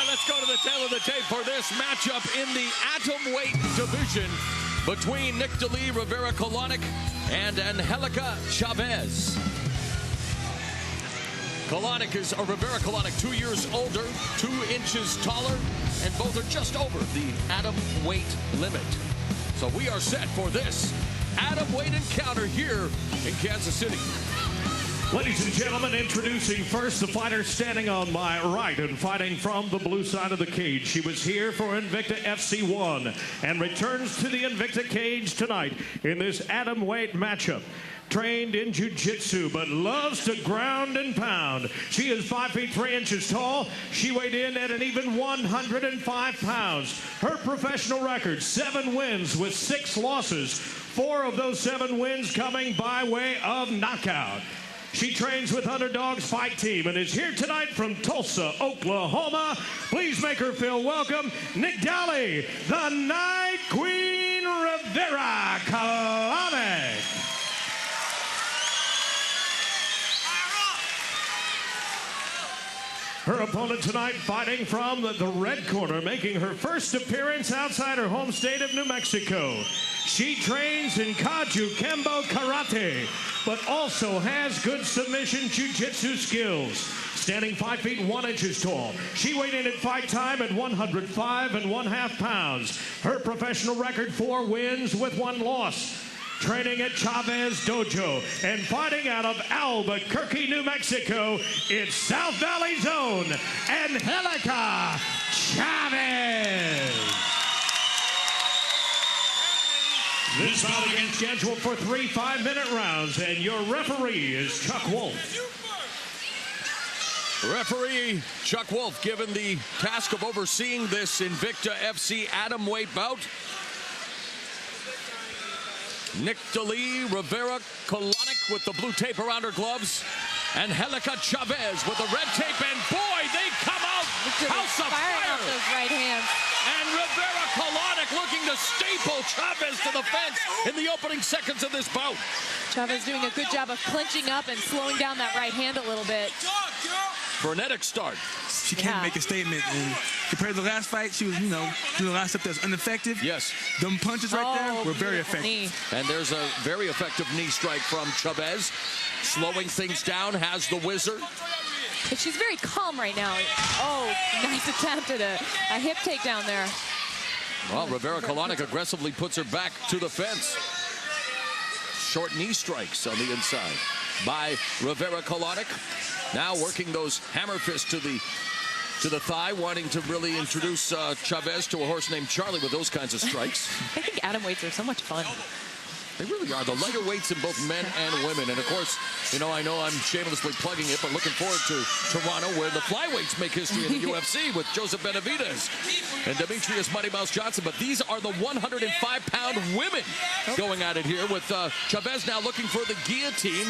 let's go to the tail of the tape for this matchup in the atomweight division between Nicdali, Rivera-Calonoc, and Angelica, Chavez. Rivera-Calonoc 2 years older, 2 inches taller, and both are just over the atom weight limit. So we are set for this atom weight encounter here in Kansas City. Ladies and gentlemen, introducing first the fighter standing on my right and fighting from the blue side of the cage. She was here for Invicta FC1 and returns to the Invicta cage tonight in this atom weight matchup. Trained in jiu-jitsu, but loves to ground and pound. She is 5 feet 3 inches tall. She weighed in at an even 105 pounds. Her professional record, 7 wins with 6 losses. 4 of those 7 wins coming by way of knockout. She trains with Underdog's Fight Team and is here tonight from Tulsa, Oklahoma. Please make her feel welcome, Nicdali, the Night Queen Rivera-Calonoc. Her opponent tonight fighting from the red corner, making her first appearance outside her home state of New Mexico. She trains in Kaju Kembo Karate, but also has good submission jiu-jitsu skills. Standing 5 feet 1 inches tall. She weighed in at fight time at 105 1/2 pounds. Her professional record, 4 wins with 1 loss. Training at Chavez Dojo and fighting out of Albuquerque, New Mexico, it's South Valley's own Angelica Chavez. This bout again scheduled for 3 5-minute rounds, and your referee is Chuck Wolf. Referee Chuck Wolf given the task of overseeing this Invicta FC atomweight bout. Nicdali, Rivera-Calonoc with the blue tape around her gloves. Angelica Chavez with the red tape, and boy, they come out house of fire. Off those right hands. And Rivera-Calonoc looking to staple Chavez to the fence in the opening seconds of this bout. Chavez doing a good job of clinching up and slowing down that right hand a little bit. Frenetic start. She can't make a statement, and compared to the last fight, she was, doing a lot of stuff that was ineffective. Yes. Them punches right there were very effective. Knee. And there's a very effective knee strike from Chavez. Slowing things down, has the whizzer. But she's very calm right now. Oh, nice attempt at a hip takedown there. Well, Rivera-Calonoc aggressively puts her back to the fence. Short knee strikes on the inside by Rivera-Calonoc. Now working those hammer fists to the thigh, wanting to really introduce Chavez to a horse named Charlie with those kinds of strikes. I think atomweights are so much fun. They really are. The lighter weights in both men and women. And, of course, I know I'm shamelessly plugging it, but looking forward to Toronto, where the flyweights make history in the UFC with Joseph Benavidez and Demetrius Mighty Mouse Johnson. But these are the 105-pound women going at it here with Chavez now looking for the guillotine.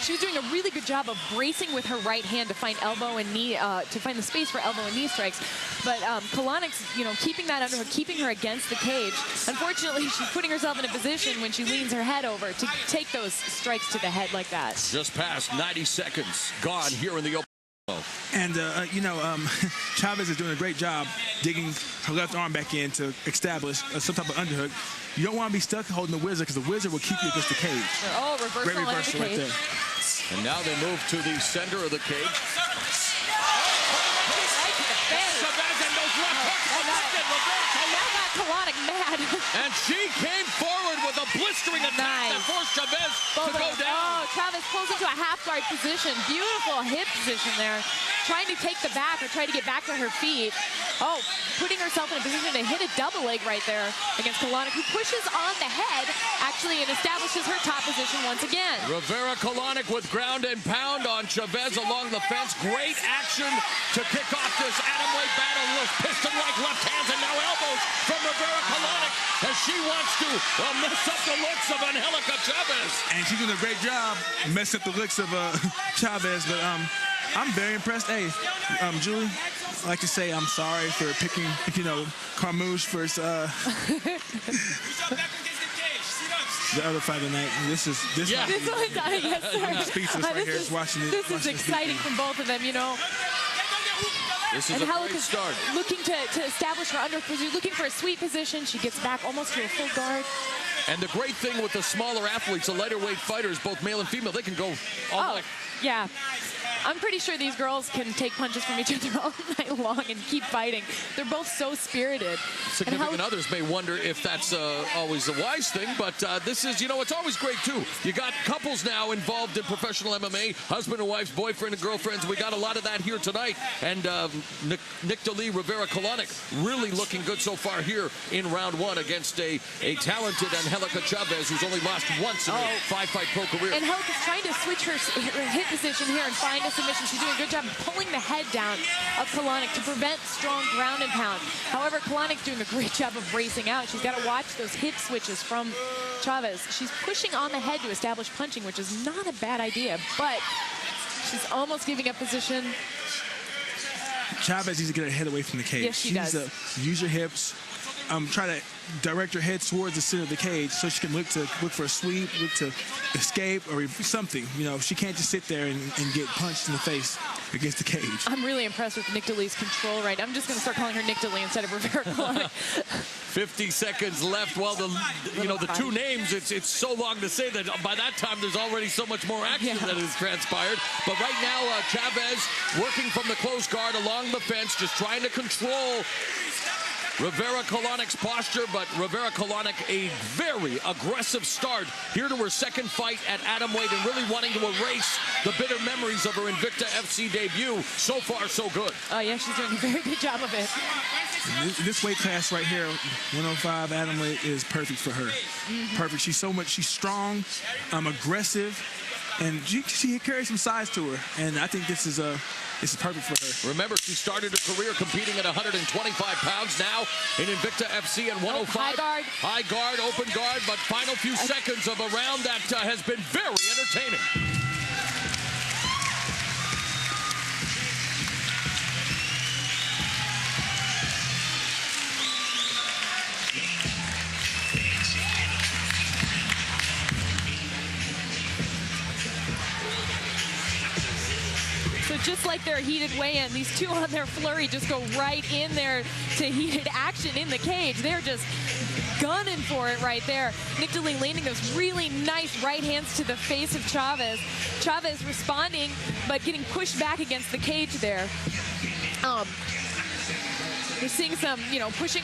She was doing a really good job of bracing with her right hand to find elbow and knee, to find the space for elbow and knee strikes. But Kalonoc's, keeping that under her, keeping her against the cage. Unfortunately, she's putting herself in a position when she leans her head over to take those strikes to the head like that. Just past 90 seconds gone here in the open. And, Chavez is doing a great job digging her left arm back in to establish some type of underhook. You don't want to be stuck holding the whizzer because the whizzer will keep you against the cage. Oh, reversal, great reversal right there. And now they move to the center of the cage. Calonoc mad. And she came forward with a blistering attack that forced Chavez to go down. Oh, Chavez pulls into a half-guard position. Beautiful hip position there. Trying to take the back or try to get back to her feet. Oh, putting herself in a position to hit a double leg right there against Calonoc, who pushes on the head, actually, and establishes her top position once again. Rivera-Calonoc with ground and pound on Chavez along the fence. Great action to kick off this atomweight battle with piston-like left hands and now elbows from Rivera-Calonoc as she wants to mess up the looks of Angelica Chavez. And she's doing a great job messing up the looks of Chavez, but I'm very impressed. Hey, Julie, I'd like to say I'm sorry for picking, Carmouche versus the other fight of the night. This one's yes, sir. Speechless right here watching it. This is exciting from both of them, This is a great start. Looking to establish her under, looking for a sweep position. She gets back almost to a full guard. And the great thing with the smaller athletes, the lighter weight fighters, both male and female, they can go all night. Yeah. I'm pretty sure these girls can take punches from each other all night long and keep fighting. They're both so spirited. Significant others may wonder if that's always the wise thing, but this is, it's always great, too. You got couples now involved in professional MMA, husband and wives, boyfriend and girlfriends. We got a lot of that here tonight. And Nicdali, Rivera-Calonoc really looking good so far here in round one against a talented Angelica Chavez, who's only lost once in a 5-fight pro career. Angelica's trying to switch her hip position here and find a submission. She's doing a good job of pulling the head down of Calonoc to prevent strong ground and pound. However, Kalonoc's doing a great job of bracing out. She's got to watch those hip switches from Chavez. She's pushing on the head to establish punching, which is not a bad idea, but she's almost giving up position. Chavez needs to get her head away from the cage. Yes, she does. Use your hips. Try to direct her head towards the center of the cage so she can look for a sweep, look to escape or something. She can't just sit there and get punched in the face against the cage. I'm really impressed with Nicdali's control right now. I'm just going to start calling her Nicdali instead of Rivera-Calonoc. 50 seconds left. Well, the two names, it's so long to say that by that time there's already so much more action that has transpired. But right now, Chavez working from the close guard along the fence, just trying to control Rivera-Calonoc's posture, but Rivera-Calonoc a very aggressive start here to her second fight at atomweight and really wanting to erase the bitter memories of her Invicta FC debut. So far, so good. Oh, yeah, she's doing a very good job of it. This weight class right here, 105 atomweight, is perfect for her. Perfect. She's strong, aggressive, and she carries some size to her. And I think this is perfect for her. Remember, she started her career competing at 125 pounds. Now in Invicta FC at 105. High guard. High guard, open guard, but final few seconds of a round that has been very entertaining. So just like their heated weigh-in, these two on their flurry just go right in there to heated action in the cage. They're just gunning for it right there. Nicdali landing those really nice right hands to the face of Chavez. Chavez responding, but getting pushed back against the cage there. We're seeing some, pushing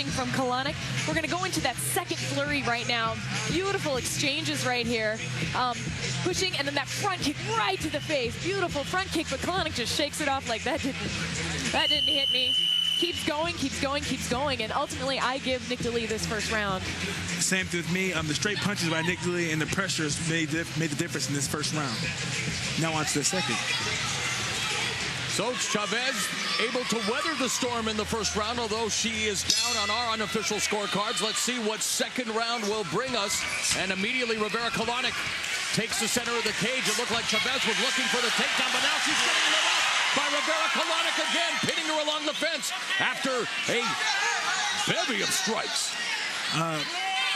from Calonoc. We're going to go into that second flurry right now. Beautiful exchanges right here. Pushing, and then that front kick right to the face. Beautiful front kick, but Calonoc just shakes it off like that didn't hit me. Keeps going, keeps going, keeps going, and ultimately I give Nicdali this first round. Same thing with me. The straight punches by Nicdali and the pressures made the difference in this first round. Now on to the second. So Chavez able to weather the storm in the first round, although she is down on our unofficial scorecards. Let's see what second round will bring us. And immediately Rivera-Calonoc takes the center of the cage. It looked like Chavez was looking for the takedown, but now she's getting lit up by Rivera-Calonoc again, pinning her along the fence after a bevy of strikes.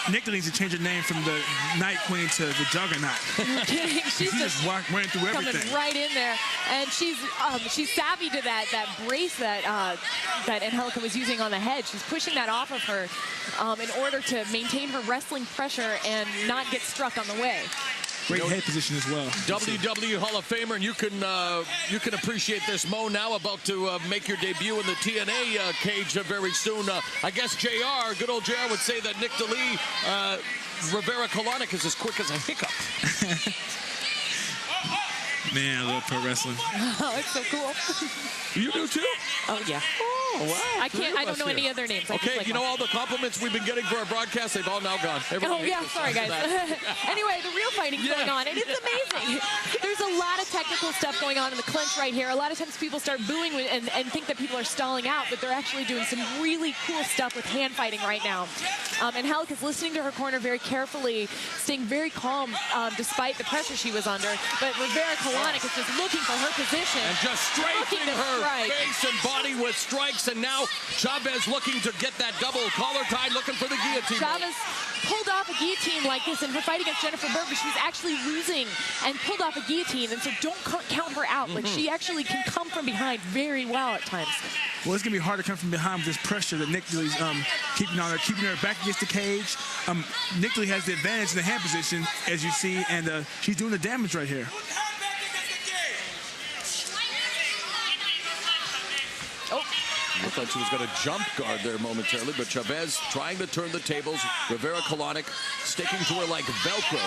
Nicdali needs to change her name from the Night Queen to the Juggernaut. No kidding. She's just ran through everything. Coming right in there, and she's savvy to that brace that Angelica was using on the head. She's pushing that off of her in order to maintain her wrestling pressure and not get struck on the way. Great head position as well. WWE Hall of Famer, and you can appreciate this. Mo now about to make your debut in the TNA cage very soon. I guess JR, good old JR, would say that Nicdali, Rivera-Calonoc is as quick as a hiccup. Man, I love pro wrestling. Oh, it's so cool. You do too? Oh yeah. Oh wow. I don't know any other names. Okay, all the compliments we've been getting for our broadcast, they've all now gone. Oh yeah, sorry guys. Anyway, the real fighting's going on, and it's amazing. There's a lot of technical stuff going on in the clinch right here. A lot of times people start booing and think that people are stalling out, but they're actually doing some really cool stuff with hand fighting right now. Angelica's listening to her corner very carefully, staying very calm despite the pressure she was under. But Rivera-Calonoc is just looking for her position. And just strafing her face and body with strikes chest, and now Chavez looking to get that double collar tied, looking for the guillotine. Chavez pulled off a guillotine like this in her fight against Jennifer Berger. She was actually losing and pulled off a guillotine, and so don't count her out. Like, she actually can come from behind very well at times. Well, it's going to be hard to come from behind with this pressure that Nicdali's keeping on her, keeping her back against the cage. Nicdali has the advantage in the hand position, as you see, and she's doing the damage right here. Looked like she was going to jump guard there momentarily, but Chavez trying to turn the tables. Rivera-Calonoc sticking to her like Velcro,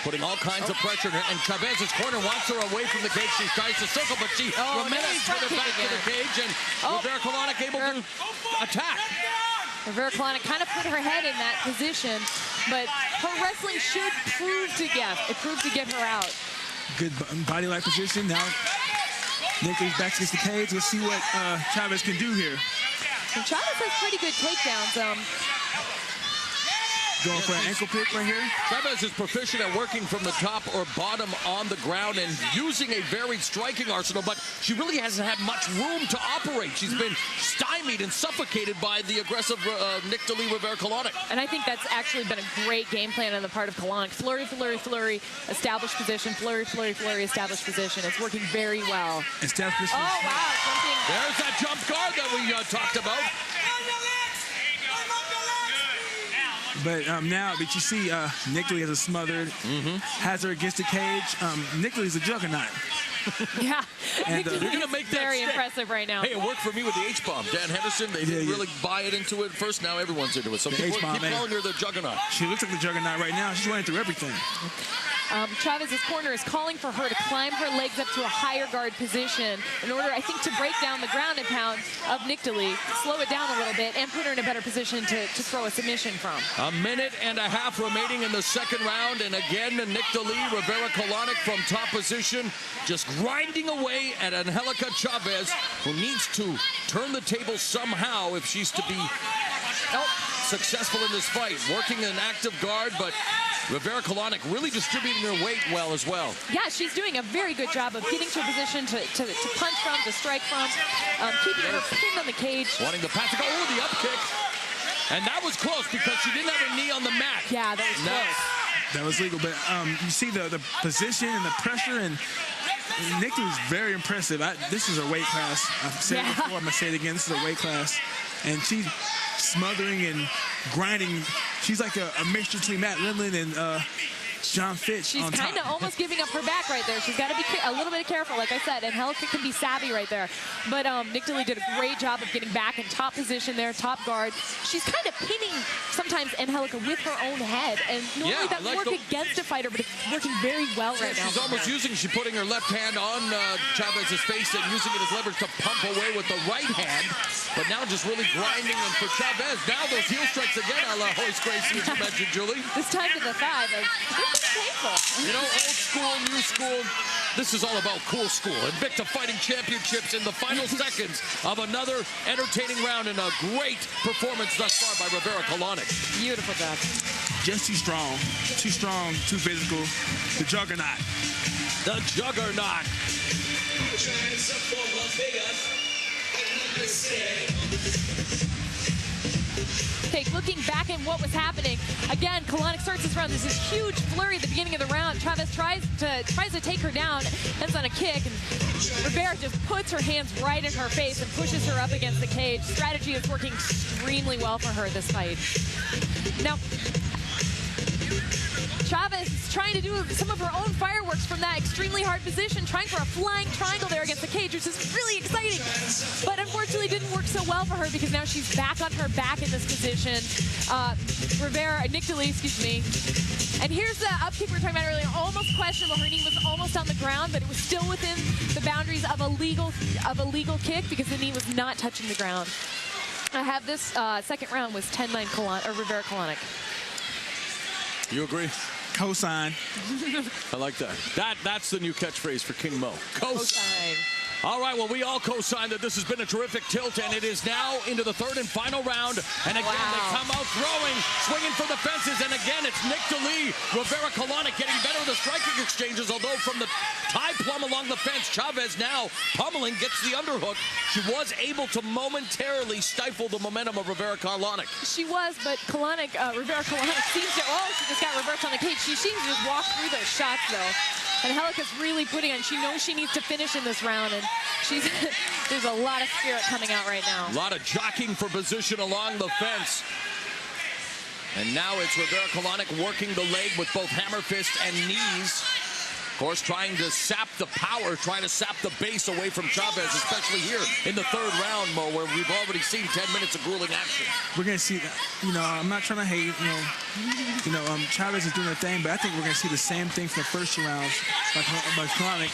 putting all kinds of pressure. And Chavez's corner wants her away from the cage. She tries to circle, but she remains with her back to the cage. And Rivera-Calonoc able to attack. Rivera-Calonoc kind of put her head in that position, but her wrestling should prove to get her out. Good body-like position. Now Nicdali's back against the cage. Let's see what Chavez can do here. And Chavez has pretty good takedowns. Going for an ankle pick right here. Chavez is proficient at working from the top or bottom on the ground and using a varied striking arsenal, but she really hasn't had much room to operate. She's been stymied and suffocated by the aggressive Nicdali Rivera-Calonoc. And I think that's actually been a great game plan on the part of Calonoc. Flurry, flurry, flurry, established position. Flurry, flurry, flurry, established position. It's working very well. Established position. Oh, wow. Jumping. There's that jump guard that we talked about. But but you see Nicdali has a smothered, has her against the cage. Nicdali's a juggernaut. Yeah. And you're going to make that very stick. impressive right now. Hey, it worked for me with the H-bomb. Dan Henderson, they didn't really buy it into it first. Now everyone's into it. So people keep calling her the juggernaut. She looks like the juggernaut right now. She's running through everything. Chavez's corner is calling for her to climb her legs up to a higher guard position in order, I think, to break down the ground and pound of Nicdali, slow it down a little bit, and put her in a better position to throw a submission from. A minute and a half remaining in the second round, and again, Nicdali Rivera-Calonoc from top position, just grinding away at Angelica Chavez, who needs to turn the table somehow if she's to be successful in this fight. Working an active guard, but Rivera-Calonoc really distributing her weight well as well. Yeah, she's doing a very good job of getting to a position to punch from, to strike from, keeping her pinned on the cage. Wanting the pass to go. Oh, the up kick. And that was close because she didn't have her knee on the mat. Yeah, that was close. That was legal, but you see the position and the pressure, and Nicdali's very impressive. This is her weight class. I've said it before, I'm going to say it again. This is her weight class. And she's smothering and grinding. She's like a mixture between Matt Lindland and John Fitch. She's kind of almost giving up her back right there. She's got to be a little bit careful, like I said, and Angelica can be savvy right there. But Nicdali did a great job of getting back in top position there, top guard. She's kind of pinning sometimes Angelica with her own head, and normally that would work against a fighter, but it's working very well right now. She's almost she's putting her left hand on Chavez's face and using it as leverage to pump away with the right hand, but now just really grinding. And for Chavez, now those heel strikes again, a la Hoist Gracie, as you mentioned, Julie. This time to the thigh, but it's painful. You know, old school, new school. This is all about cool school. Invicta Fighting Championships in the final seconds of another entertaining round, and a great performance thus far by Rivera-Calonoc. Beautiful job. Just too strong, too physical. The juggernaut. The juggernaut. Looking back at what was happening, again, Calonoc starts this round. There's this huge flurry at the beginning of the round. Chavez tries to take her down, ends on a kick, and Rivera just puts her hands right in her face and pushes her up against the cage. Strategy is working extremely well for her this fight. Now, Chavez is trying to do some of her own fireworks from that extremely hard position, trying for a flying triangle there against the cage, which is really exciting. But unfortunately didn't work so well for her because now she's back on her back in this position. Nicdali, excuse me. And here's the up kick we were talking about earlier. Almost questionable. Her knee was almost on the ground, but it was still within the boundaries of a legal kick because the knee was not touching the ground. I have this second round was 10-9 Rivera-Calonoc. You agree? Cosign. I like that. That's the new catchphrase for King Mo. Cosign. All right, well, we all co-sign that this has been a terrific tilt, and it is now into the third and final round. And again, they come out throwing, swinging for the fences, and again, it's Nicdali, Rivera-Calonoc getting better with the striking exchanges, although from the tie plumb along the fence, Chavez now pummeling, gets the underhook. She was able to momentarily stifle the momentum of Rivera-Calonoc. She was, but Rivera-Calonoc seems to, she just got reversed on the cage. She seems to just walk through those shots, though. And Angelica's really putting on. She knows she needs to finish in this round, and there's a lot of spirit coming out right now. A lot of jockeying for position along the fence. And now it's Rivera-Calonoc working the leg with both hammer fist and knees. Of course, trying to sap the power, trying to sap the base away from Chavez, especially here in the third round, Mo, where we've already seen 10 minutes of grueling action. We're going to see, I'm not trying to hate, Chavez is doing her thing, but I think we're going to see the same thing from the first two rounds, like Calonoc,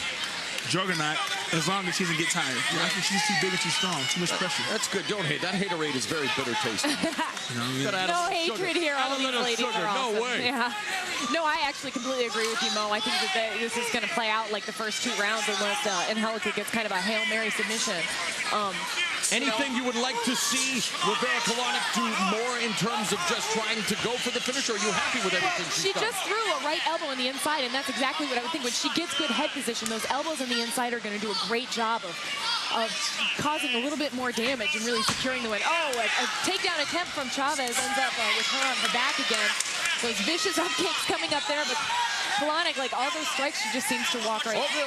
Juggernaut, as long as she doesn't get tired. I think she's too big and too strong, too much pressure. That's good. Don't hate. That haterade is very bitter tasting. No hatred here. All these ladies are awesome. No way. Yeah. No, I actually completely agree with you, Mo. I think that this is going to play out like the first two rounds unless Angelica gets kind of a Hail Mary submission. Anything you would like to see Rivera-Calonoc do more in terms of just trying to go for the finish, or are you happy with everything she's done? She just threw a right elbow on the inside, and that's exactly what I would think. When she gets good head position, those elbows on the inside are going to do a great job of causing a little bit more damage and really securing the win. A takedown attempt from Chavez ends up with her on her back again. Those vicious up kicks coming up there, but Calonoc, like all those strikes, she just seems to walk right through.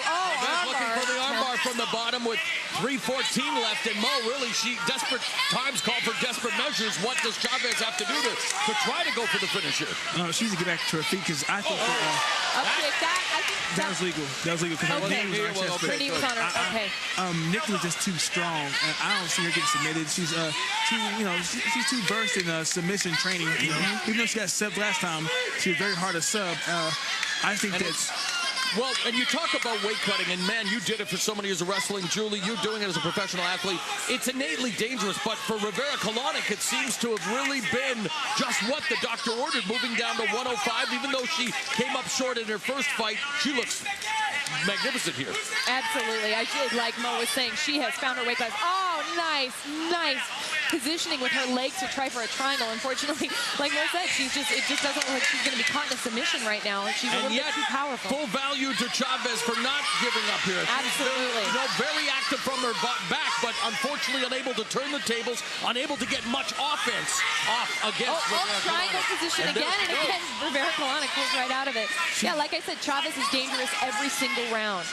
Looking for the armbar from the bottom with 3:14 left, and Mo, really, desperate times call for desperate measures. What does Chavez have to do to try to go for the finish here? She needs to get back to her feet, because I think that was legal. That was legal because her knee was on her chest. Her knee was on her. Okay. Nick was just too strong, and I don't see her getting submitted. She's she's too versed in submission training. Even though she got subbed last time, she was very hard to sub. I think that's... Well, and you talk about weight cutting, and man, you did it for so many years of wrestling. Julie, you doing it as a professional athlete. It's innately dangerous, but for Rivera-Calonoc, it seems to have really been just what the doctor ordered, moving down to 105. Even though she came up short in her first fight, she looks magnificent here. Absolutely. I did, like Mo was saying, she has found her weight class. Oh, nice positioning with her leg to try for a triangle. Unfortunately, like Mo said, it just doesn't look like she's going to be caught in a submission right now. She's a little bit too powerful. Full value to Chavez for not giving up here. Absolutely. Very active from her back, but unfortunately unable to turn the tables, unable to get much offense off against triangle position again, and again, Rivera-Calonoc pulls right out of it. Yeah, like I said, Chavez is dangerous every single round.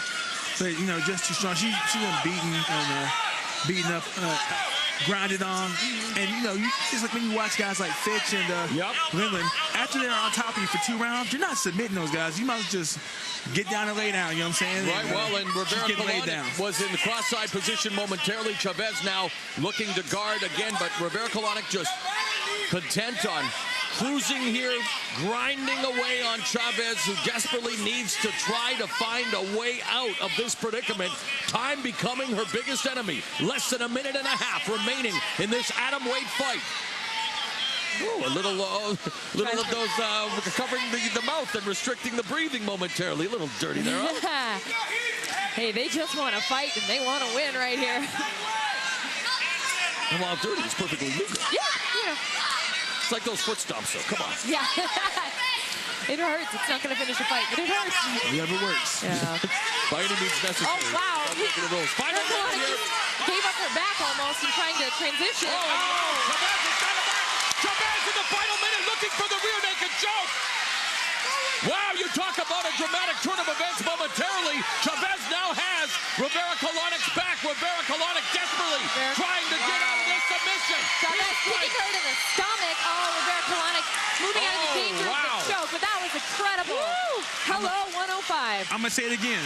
But, just too strong. She was beaten up, grinded on, and just like when you watch guys like Fitch and Lindland, after they're on top of you for 2 rounds, you're not submitting those guys. You must just get down and lay down. You know what I'm saying? Right. Well, and Rivera-Calonoc was in the cross-side position momentarily. Chavez now looking to guard again, but Rivera-Calonoc just content on cruising here, grinding away on Chavez, who desperately needs to try to find a way out of this predicament. Time becoming her biggest enemy. Less than a minute and a half remaining in this atomweight fight. Ooh, a little of those covering the mouth and restricting the breathing momentarily. A little dirty there, huh? Hey, they just want to fight and they want to win right here. And while dirty, it's perfectly legal. Yeah. It's like those foot stomps, though. Come on. Yeah. It hurts. It's not going to finish the fight, but it hurts. Whatever works. Yeah. By any means necessary. Oh, wow. Rivera-Calonoc gave up her back almost and trying to transition. Chavez in the final minute looking for the rear naked choke. Wow, you talk about a dramatic turn of events momentarily. Chavez now has Rivera-Calonoc's back. Rivera-Calonoc desperately trying to get out of this submission. Chavez kicking her to the stomach. Rivera-Calonoc moving out of the danger of the choke, but that was incredible. Hello, 105. I'm going to say it again.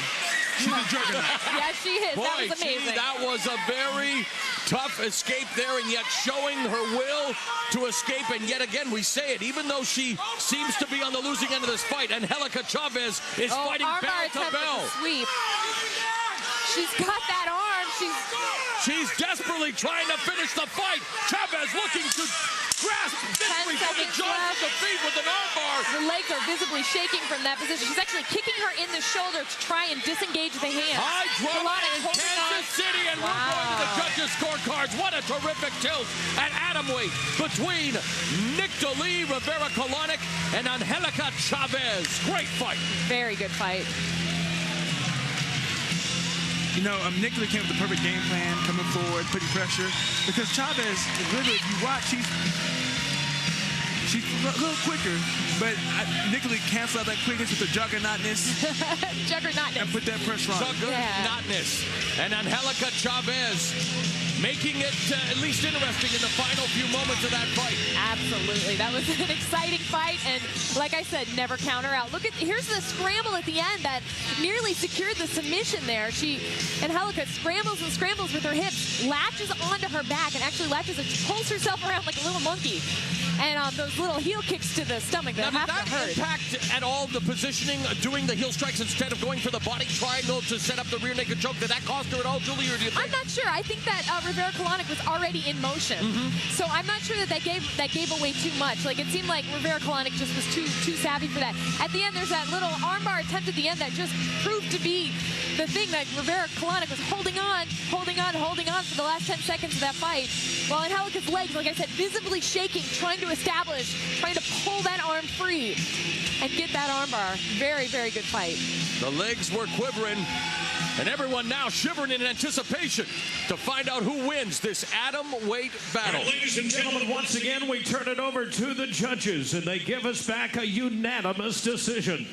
She's a juggernaut. Yeah, she is. Boy, that was amazing. That was a very tough escape there, and yet showing her will to escape. And yet again, we say it, even though she seems to be on the losing end of this fight, Angelica Chavez is fighting bell to bell. Sweep. She's got that arm. She's desperately trying to finish the fight. Chavez looking to grasp victory from the jaws of the feet with an armbar. Her legs are visibly shaking from that position. She's actually kicking her in the shoulder to try and disengage the hand. High drama in Kansas City, and we're going to the judges' scorecards. What a terrific tilt at atomweight between Nicdali, Rivera-Calonoc, and Angelica Chavez. Great fight. Very good fight. You know, Nicdali came with the perfect game plan, coming forward, putting pressure. Because Chavez, literally, if you watch, she's a little quicker, but Nicdali canceled out that quickness with the juggernautiness. Juggernautiness. And put that pressure on. Juggernautiness. And Angelica Chavez making it at least interesting in the final few moments of that fight. Absolutely. That was an exciting fight, and like I said, never count her out. Look at, here's the scramble at the end that nearly secured the submission there. Angelica scrambles and scrambles with her hips, latches onto her back, and actually pulls herself around like a little monkey. And those little heel kicks to the stomach that have to hurt. Impact at all the positioning, doing the heel strikes instead of going for the body triangle to set up the rear naked choke? Did that cost her at all, Julie, or do you think? I'm not sure. I think that Rivera-Calonoc was already in motion. So I'm not sure that gave away too much. Like, it seemed like Rivera-Calonoc just was too savvy for that. At the end, there's that little armbar attempt at the end that just proved to be the thing that Rivera-Calonoc was holding on for the last 10 seconds of that fight. While Angelica's legs, like I said, visibly shaking, trying to pull that arm free and get that armbar. Very, very good fight. The legs were quivering, and everyone now shivering in anticipation to find out who wins this atom weight battle. Ladies and gentlemen, once again, we turn it over to the judges, and they give us back a unanimous decision.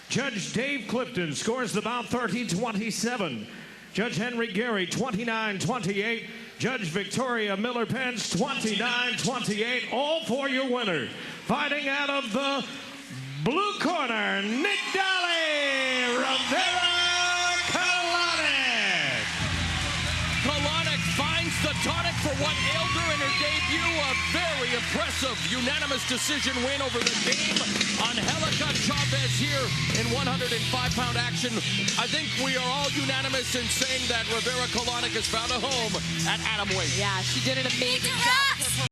Judge Dave Clifton scores the bout 30-27. Judge Henry Gary, 29-28. Judge Victoria Miller-Pence, 29-28. All for your winner. Fighting out of the blue corner, Nicdali, Rivera-Calonoc. Calonoc finds the tonic for what ailed her in her debut. A very impressive unanimous decision win over the game. Angelica Chavez here in 105-pound action. I think we are all unanimous in saying that Rivera-Calonoc has found a home at atomweight. Yeah, she did an amazing job.